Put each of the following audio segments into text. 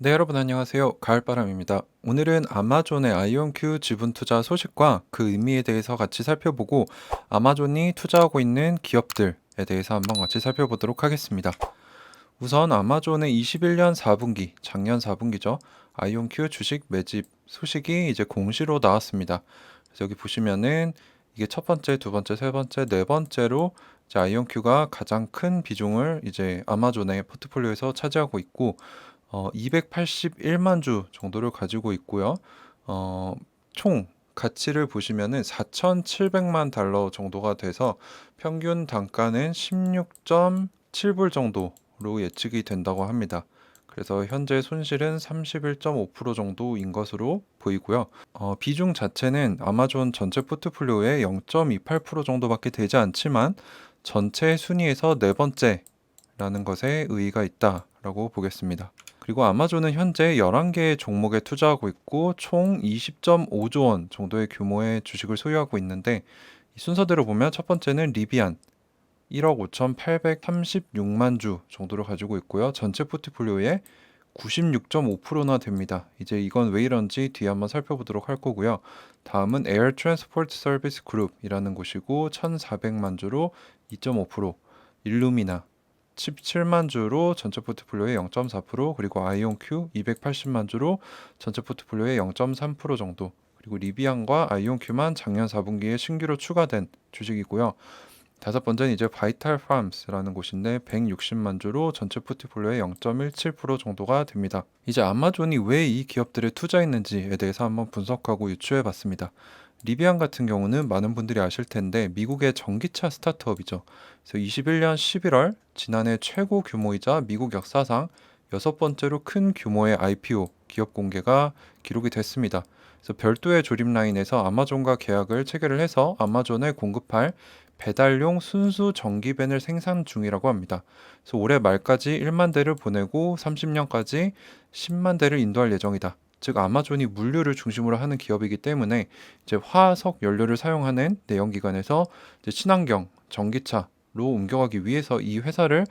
네, 여러분 안녕하세요. 가을바람입니다. 오늘은 아마존의 아이온큐 지분 투자 소식과 그 의미에 대해서 같이 살펴보고 아마존이 투자하고 있는 기업들에 대해서 한번 같이 살펴보도록 하겠습니다. 우선 아마존의 21년 4분기, 작년 4분기죠. 아이온큐 주식 매집 소식이 이제 공시로 나왔습니다. 그래서 여기 보시면은 이게 첫 번째, 두 번째, 세 번째, 네 번째로 이제 아이온큐가 가장 큰 비중을 이제 아마존의 포트폴리오에서 차지하고 있고 281만 주 정도를 가지고 있고요. 어, 총 가치를 보시면은 4,700만 달러 정도가 돼서 평균 단가는 16.7불 정도로 예측이 된다고 합니다. 그래서 현재 손실은 31.5% 정도인 것으로 보이고요. 비중 자체는 아마존 전체 포트폴리오의 0.28% 정도밖에 되지 않지만 전체 순위에서 네 번째라는 것에 의의가 있다라고 보겠습니다. 그리고 아마존은 현재 11개의 종목에 투자하고 있고 총 20.5조 원 정도의 규모의 주식을 소유하고 있는데 이 순서대로 보면 첫 번째는 리비안 1억 5,836만 주 정도를 가지고 있고요. 전체 포트폴리오의 96.5%나 됩니다. 이제 이건 왜 이런지 뒤에 한번 살펴보도록 할 거고요. 다음은 에어 트랜스포트 서비스 그룹이라는 곳이고 1,400만 주로 2.5%, 일루미나 17만 주로 전체 포트폴리오의 0.4%, 그리고 아이온큐 280만 주로 전체 포트폴리오의 0.3% 정도, 그리고 리비안과 아이온큐만 작년 4분기에 신규로 추가된 주식이고요. 다섯 번째는 이제 바이탈 팜스라는 곳인데 160만 주로 전체 포트폴리오의 0.17% 정도가 됩니다. 이제 아마존이 왜 이 기업들에 투자했는지에 대해서 한번 분석하고 유추해 봤습니다. 리비안 같은 경우는 많은 분들이 아실 텐데 미국의 전기차 스타트업이죠. 그래서 21년 11월 지난해 최고 규모이자 미국 역사상 여섯 번째로 큰 규모의 IPO 기업 공개가 기록이 됐습니다. 그래서 별도의 조립 라인에서 아마존과 계약을 체결을 해서 아마존에 공급할 배달용 순수 전기밴을 생산 중이라고 합니다. 그래서 올해 말까지 1만 대를 보내고 30년까지 10만 대를 인도할 예정이다. 즉 아마존이 물류를 중심으로 하는 기업이기 때문에 이제 화석 연료를 사용하는 내연기관에서 이제 친환경 전기차로 옮겨가기 위해서 이 회사를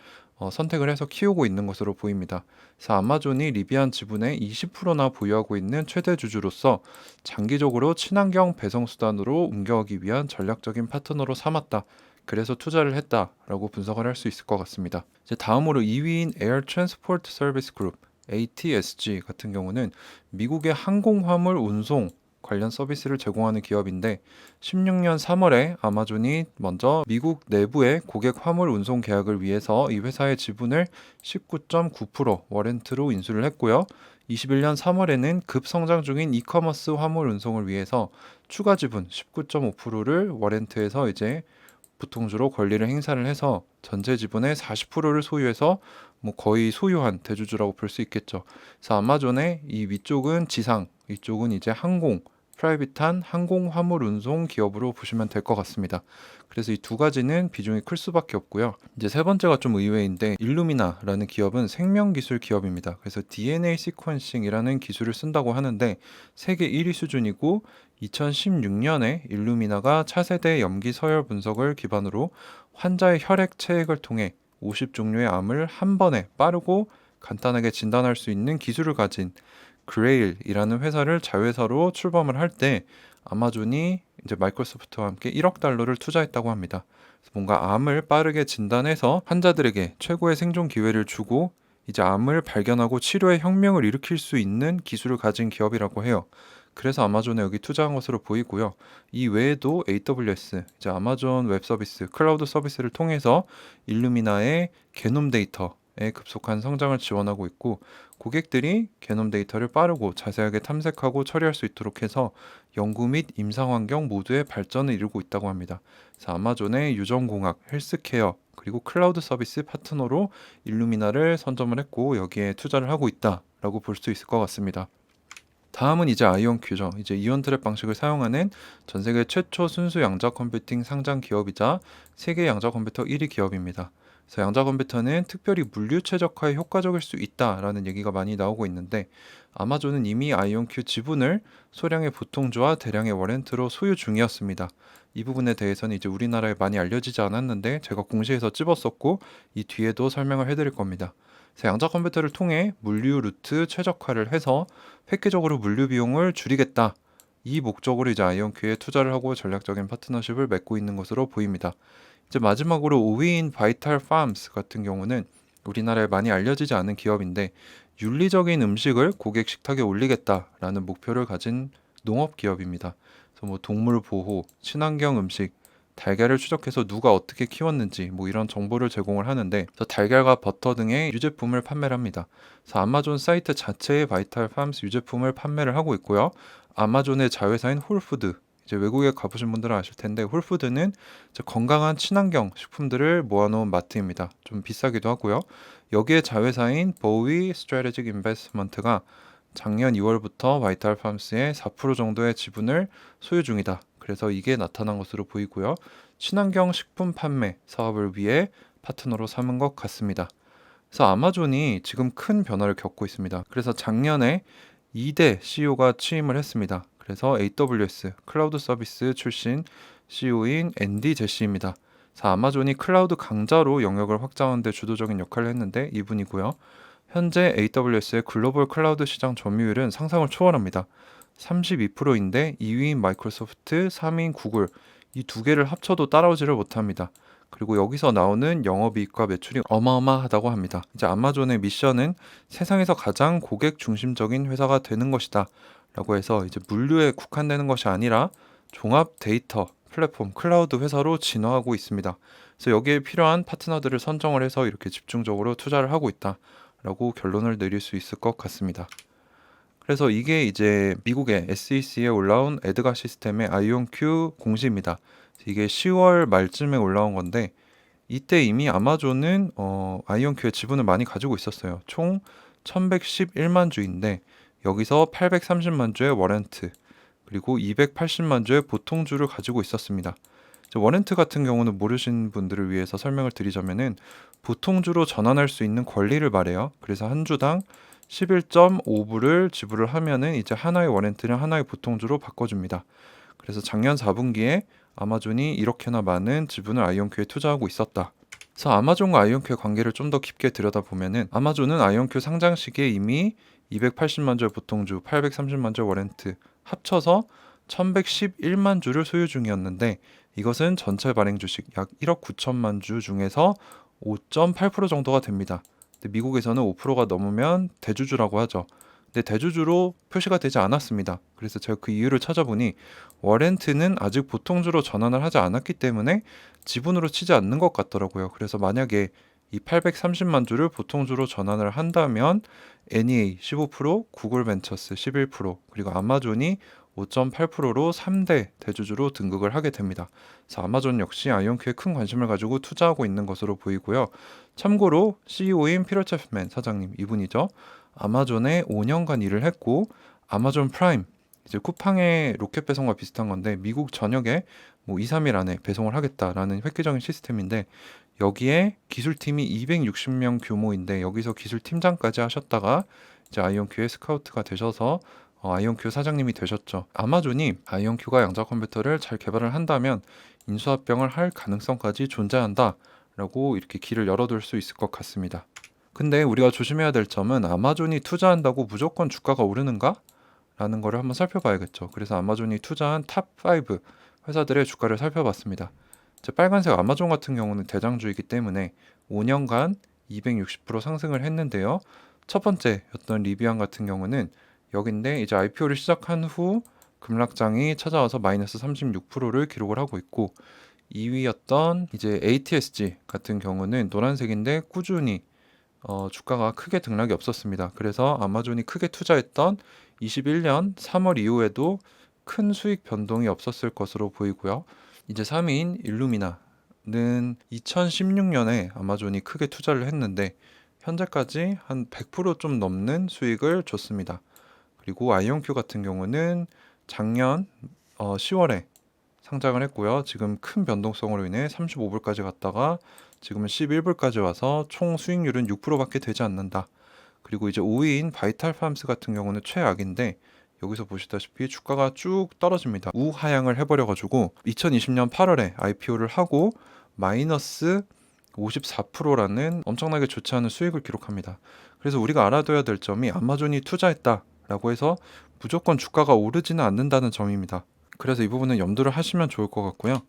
선택을 해서 키우고 있는 것으로 보입니다. 그래서 아마존이 리비안 지분의 20%나 보유하고 있는 최대 주주로서 장기적으로 친환경 배송 수단으로 옮겨가기 위한 전략적인 파트너로 삼았다. 그래서 투자를 했다라고 분석을 할 수 있을 것 같습니다. 이제 다음으로 2위인 에어 트랜스포트 서비스 그룹 ATSG 같은 경우는 미국의 항공 화물 운송 관련 서비스를 제공하는 기업인데 16년 3월에 아마존이 먼저 미국 내부의 고객 화물 운송 계약을 위해서 이 회사의 지분을 19.9% 워렌트로 인수를 했고요. 21년 3월에는 급성장 중인 이커머스 화물 운송을 위해서 추가 지분 19.5%를 워렌트에서 이제 보통주로 권리를 행사를 해서 전체 지분의 40%를 소유해서 뭐 거의 소유한 대주주라고 볼 수 있겠죠. 그래서 아마존의 이 위쪽은 지상, 이쪽은 이제 항공, 프라이빗한 항공 화물 운송 기업으로 보시면 될 것 같습니다. 그래서 이 두 가지는 비중이 클 수밖에 없고요. 이제 세 번째가 좀 의외인데 일루미나라는 기업은 생명 기술 기업입니다. 그래서 DNA 시퀀싱이라는 기술을 쓴다고 하는데 세계 1위 수준이고 2016년에 일루미나가 차세대 염기 서열 분석을 기반으로 환자의 혈액 체액을 통해 50종류의 암을 한 번에 빠르고 간단하게 진단할 수 있는 기술을 가진 그레일이라는 회사를 자회사로 출범을 할 때 아마존이 이제 마이크로소프트와 함께 1억 달러를 투자했다고 합니다. 그래서 뭔가 암을 빠르게 진단해서 환자들에게 최고의 생존 기회를 주고 이제 암을 발견하고 치료에 혁명을 일으킬 수 있는 기술을 가진 기업이라고 해요. 그래서 아마존에 여기 투자한 것으로 보이고요. 이 외에도 AWS, 이제 아마존 웹 서비스, 클라우드 서비스를 통해서 일루미나의 게놈 데이터에 급속한 성장을 지원하고 있고 고객들이 게놈 데이터를 빠르고 자세하게 탐색하고 처리할 수 있도록 해서 연구 및 임상 환경 모두의 발전을 이루고 있다고 합니다. 그래서 아마존의 유전공학, 헬스케어, 그리고 클라우드 서비스 파트너로 일루미나를 선점을 했고 여기에 투자를 하고 있다라고 볼 수 있을 것 같습니다. 다음은 이제 아이온큐죠. 이제 이온 트랩 방식을 사용하는 전 세계 최초 순수 양자 컴퓨팅 상장 기업이자 세계 양자 컴퓨터 1위 기업입니다. 그래서 양자 컴퓨터는 특별히 물류 최적화에 효과적일 수 있다라는 얘기가 많이 나오고 있는데 아마존은 이미 아이온큐 지분을 소량의 보통주와 대량의 워렌트로 소유 중이었습니다. 이 부분에 대해서는 이제 우리나라에 많이 알려지지 않았는데 제가 공시에서 찝었었고 이 뒤에도 설명을 해드릴 겁니다. 그래서 양자 컴퓨터를 통해 물류 루트 최적화를 해서 획기적으로 물류 비용을 줄이겠다. 이 목적으로 이제 아이온큐에 투자를 하고 전략적인 파트너십을 맺고 있는 것으로 보입니다. 이제 마지막으로 5위인 바이탈 팜스 같은 경우는 우리나라에 많이 알려지지 않은 기업인데 윤리적인 음식을 고객 식탁에 올리겠다라는 목표를 가진 농업 기업입니다. 그래서 뭐 동물 보호, 친환경 음식, 달걀을 추적해서 누가 어떻게 키웠는지 뭐 이런 정보를 제공을 하는데 그래서 달걀과 버터 등의 유제품을 판매를 합니다. 그래서 아마존 사이트 자체에 바이탈 팜스 유제품을 판매를 하고 있고요. 아마존의 자회사인 홀푸드 이제 외국에 가보신 분들은 아실 텐데 홀푸드는 이제 건강한 친환경 식품들을 모아놓은 마트입니다. 좀 비싸기도 하고요. 여기에 자회사인 보위 스트래테직 인베스트먼트가 작년 2월부터 바이탈 팜스의 4% 정도의 지분을 소유 중이다. 그래서 이게 나타난 것으로 보이고요. 친환경 식품 판매 사업을 위해 파트너로 삼은 것 같습니다. 그래서 아마존이 지금 큰 변화를 겪고 있습니다. 그래서 작년에 2대 CEO가 취임을 했습니다. 그래서 AWS 클라우드 서비스 출신 CEO인 앤디 제시입니다. 그래서 아마존이 클라우드 강자로 영역을 확장하는 데 주도적인 역할을 했는데 이분이고요. 현재 AWS의 글로벌 클라우드 시장 점유율은 상상을 초월합니다. 32%인데 2위인 마이크로소프트, 3위인 구글 이 두 개를 합쳐도 따라오지를 못합니다. 그리고 여기서 나오는 영업이익과 매출이 어마어마하다고 합니다. 이제 아마존의 미션은 세상에서 가장 고객 중심적인 회사가 되는 것이다. 라고 해서 이제 물류에 국한되는 것이 아니라 종합 데이터 플랫폼 클라우드 회사로 진화하고 있습니다. 그래서 여기에 필요한 파트너들을 선정을 해서 이렇게 집중적으로 투자를 하고 있다라고 결론을 내릴 수 있을 것 같습니다. 그래서 이게 이제 미국의 SEC에 올라온 에드가 시스템의 아이온큐 공시입니다. 이게 10월 말쯤에 올라온 건데 이때 이미 아마존은 아이온큐의 지분을 많이 가지고 있었어요. 총 1111만 주인데 여기서 830만 주의 워렌트 그리고 280만 주의 보통주를 가지고 있었습니다. 워렌트 같은 경우는 모르신 분들을 위해서 설명을 드리자면은 보통주로 전환할 수 있는 권리를 말해요. 그래서 한 주당 11.5불을 지불을 하면은 이제 하나의 워렌트는 하나의 보통주로 바꿔줍니다. 그래서 작년 4분기에 아마존이 이렇게나 많은 지분을 아이온큐에 투자하고 있었다. 그래서 아마존과 아이온큐의 관계를 좀 더 깊게 들여다보면은 아마존은 아이온큐 상장 시기에 이미 280만 주의 보통주, 830만 주의 워렌트 합쳐서 1111만 주를 소유 중이었는데 이것은 전체 발행 주식 약 1억 9천만 주 중에서 5.8% 정도가 됩니다. 근데 미국에서는 5%가 넘으면 대주주라고 하죠. 근데 대주주로 표시가 되지 않았습니다. 그래서 제가 그 이유를 찾아보니 워렌트는 아직 보통주로 전환을 하지 않았기 때문에 지분으로 치지 않는 것 같더라고요. 그래서 만약에 이 830만 주를 보통주로 전환을 한다면 NEA 15%, 구글 벤처스 11%, 그리고 아마존이 5.8%로 3대 대주주로 등극을 하게 됩니다. 그래서 아마존 역시 아이온큐에 큰 관심을 가지고 투자하고 있는 것으로 보이고요. 참고로 CEO인 피터 체프맨 사장님 이분이죠. 아마존에 5년간 일을 했고 아마존 프라임 이제 쿠팡의 로켓 배송과 비슷한 건데 미국 전역에 뭐 2, 3일 안에 배송을 하겠다라는 획기적인 시스템인데 여기에 기술팀이 260명 규모인데 여기서 기술팀장까지 하셨다가 이제 아이온큐의 스카우트가 되셔서 아이온큐 사장님이 되셨죠. 아마존이 아이온큐가 양자 컴퓨터를 잘 개발을 한다면 인수합병을 할 가능성까지 존재한다라고 이렇게 길을 열어둘 수 있을 것 같습니다. 근데 우리가 조심해야 될 점은 아마존이 투자한다고 무조건 주가가 오르는가? 라는 거를 한번 살펴봐야겠죠. 그래서 아마존이 투자한 탑5 회사들의 주가를 살펴봤습니다. 빨간색 아마존 같은 경우는 대장주이기 때문에 5년간 260% 상승을 했는데요. 첫 번째였던 리비안 같은 경우는 여긴데 이제 IPO를 시작한 후 급락장이 찾아와서 마이너스 36%를 기록을 하고 있고 2위였던 이제 ATSG 같은 경우는 노란색인데 꾸준히 주가가 크게 등락이 없었습니다. 그래서 아마존이 크게 투자했던 21년 3월 이후에도 큰 수익 변동이 없었을 것으로 보이고요. 이제 3위인 일루미나는 2016년에 아마존이 크게 투자를 했는데 현재까지 한 100%좀 넘는 수익을 줬습니다. 그리고 아이온큐 같은 경우는 작년 10월에 상장을 했고요. 지금 큰 변동성으로 인해 35불까지 갔다가 지금은 11불까지 와서 총 수익률은 6%밖에 되지 않는다. 그리고 이제 5위인 바이탈팜스 같은 경우는 최악인데 여기서 보시다시피 주가가 쭉 떨어집니다. 우하향을 해버려가지고 2020년 8월에 IPO를 하고 마이너스 54%라는 엄청나게 좋지 않은 수익을 기록합니다. 그래서 우리가 알아둬야 될 점이 아마존이 투자했다라고 해서 무조건 주가가 오르지는 않는다는 점입니다. 그래서 이 부분은 염두를 하시면 좋을 것 같고요.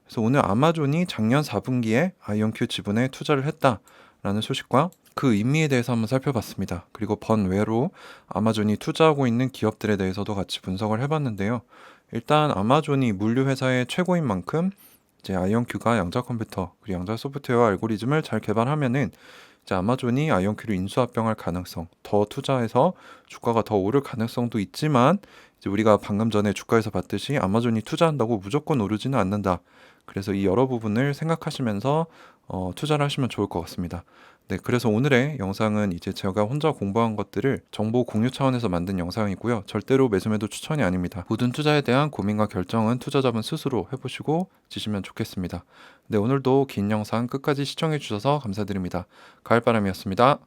그래서 오늘 아마존이 작년 4분기에 아이온큐 지분에 투자를 했다라는 소식과 그 의미에 대해서 한번 살펴봤습니다. 그리고 번외로 아마존이 투자하고 있는 기업들에 대해서도 같이 분석을 해봤는데요. 일단 아마존이 물류 회사의 최고인 만큼 이제 아이온큐가 양자 컴퓨터 그리고 양자 소프트웨어 알고리즘을 잘 개발하면은 이제 아마존이 아이온큐를 인수합병할 가능성, 더 투자해서 주가가 더 오를 가능성도 있지만 이제 우리가 방금 전에 주가에서 봤듯이 아마존이 투자한다고 무조건 오르지는 않는다. 그래서 이 여러 부분을 생각하시면서 투자를 하시면 좋을 것 같습니다. 네, 그래서 오늘의 영상은 이제 제가 혼자 공부한 것들을 정보 공유 차원에서 만든 영상이고요. 절대로 매수매도 추천이 아닙니다. 모든 투자에 대한 고민과 결정은 투자자분 스스로 해보시고 지시면 좋겠습니다. 네, 오늘도 긴 영상 끝까지 시청해 주셔서 감사드립니다. 가을바람이었습니다.